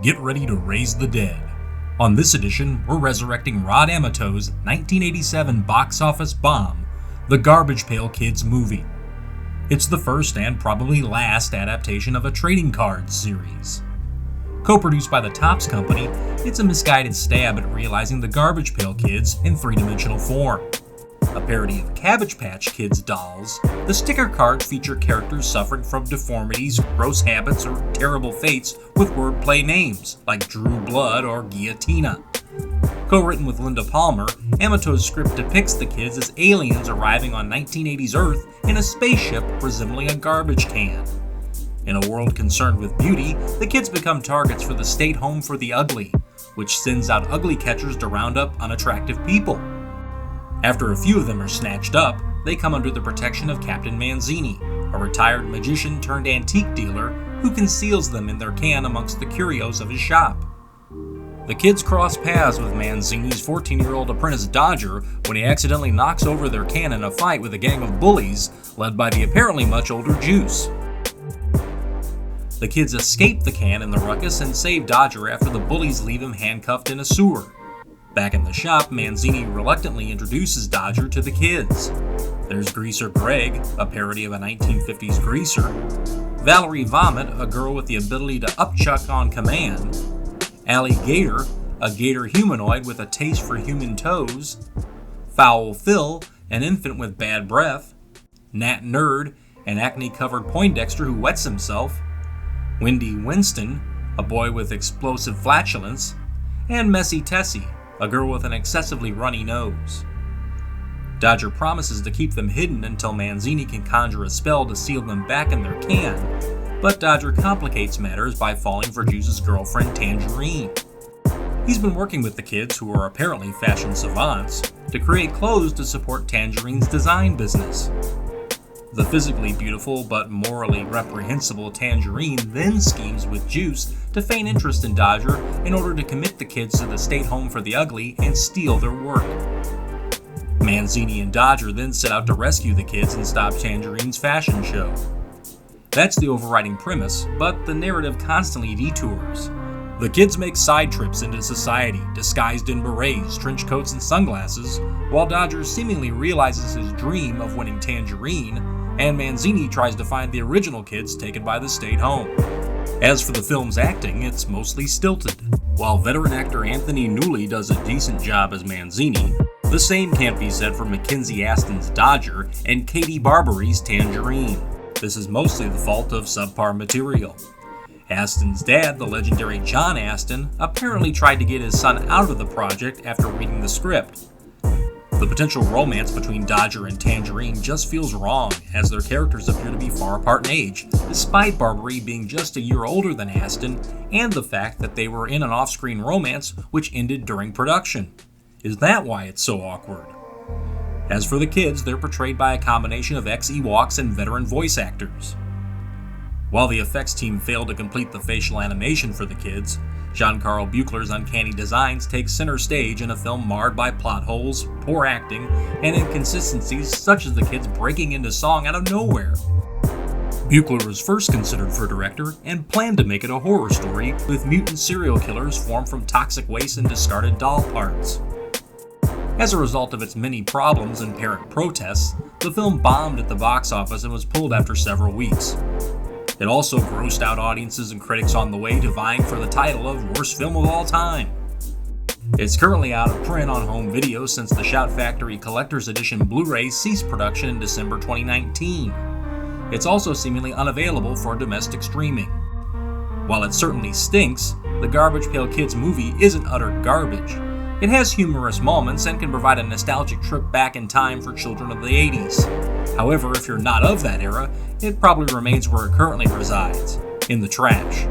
get ready to raise the dead. On this edition, we're resurrecting Rod Amateau's 1987 box office bomb, The Garbage Pail Kids Movie. It's the first and probably last adaptation of a trading cards series. Co-produced by the Topps Company, it's a misguided stab at realizing the Garbage Pail Kids in three-dimensional form. A parody of Cabbage Patch Kids dolls, the sticker cards feature characters suffering from deformities, gross habits, or terrible fates with wordplay names like Drew Blood or Guillo Tina. Co-written with Linda Palmer, Amateau's script depicts the kids as aliens arriving on 1980s Earth in a spaceship resembling a garbage can. In a world concerned with beauty, the kids become targets for the State Home for the Ugly, which sends out ugly catchers to round up unattractive people. After a few of them are snatched up, they come under the protection of Captain Manzini, a retired magician turned antique dealer who conceals them in their can amongst the curios of his shop. The kids cross paths with Manzini's 14-year-old apprentice Dodger when he accidentally knocks over their can in a fight with a gang of bullies led by the apparently much older Juice. The kids escape the can in the ruckus and save Dodger after the bullies leave him handcuffed in a sewer. Back in the shop, Manzini reluctantly introduces Dodger to the kids. There's Greaser Greg, a parody of a 1950s greaser, Valerie Vomit, a girl with the ability to upchuck on command, Allie Gator, a gator humanoid with a taste for human toes, Foul Phil, an infant with bad breath, Nat Nerd, an acne-covered Poindexter who wets himself, Wendy Winston, a boy with explosive flatulence, and Messy Tessie, a girl with an excessively runny nose. Dodger promises to keep them hidden until Manzini can conjure a spell to seal them back in their can, but Dodger complicates matters by falling for Juice's girlfriend Tangerine. He's been working with the kids, who are apparently fashion savants, to create clothes to support Tangerine's design business. The physically beautiful but morally reprehensible Tangerine then schemes with Juice to feign interest in Dodger in order to commit the kids to the State Home for the Ugly and steal their work. Manzini and Dodger then set out to rescue the kids and stop Tangerine's fashion show. That's the overriding premise, but the narrative constantly detours. The kids make side trips into society, disguised in berets, trench coats, and sunglasses, while Dodger seemingly realizes his dream of winning Tangerine, and Manzini tries to find the original kids taken by the State Home. As for the film's acting, it's mostly stilted. While veteran actor Anthony Newley does a decent job as Manzini, the same can't be said for Mackenzie Astin's Dodger and Katie Barberi's Tangerine. This is mostly the fault of subpar material. Astin's dad, the legendary John Astin, apparently tried to get his son out of the project after reading the script. The potential romance between Dodger and Tangerine just feels wrong, as their characters appear to be far apart in age, despite Barberi being just a year older than Astin, and the fact that they were in an off-screen romance which ended during production. Is that why it's so awkward? As for the kids, they're portrayed by a combination of ex-Ewoks and veteran voice actors. While the effects team failed to complete the facial animation for the kids, Jean-Carl Buechler's uncanny designs take center stage in a film marred by plot holes, poor acting, and inconsistencies such as the kids breaking into song out of nowhere. Buechler was first considered for director and planned to make it a horror story with mutant serial killers formed from toxic waste and discarded doll parts. As a result of its many problems and parent protests, the film bombed at the box office and was pulled after several weeks. It also grossed out audiences and critics on the way to vying for the title of Worst Film of All Time. It's currently out of print on home video since the Shout Factory Collector's Edition Blu-ray ceased production in December 2019. It's also seemingly unavailable for domestic streaming. While it certainly stinks, the Garbage Pail Kids Movie isn't utter garbage. It has humorous moments and can provide a nostalgic trip back in time for children of the 80s. However, if you're not of that era, it probably remains where it currently resides, in the trash.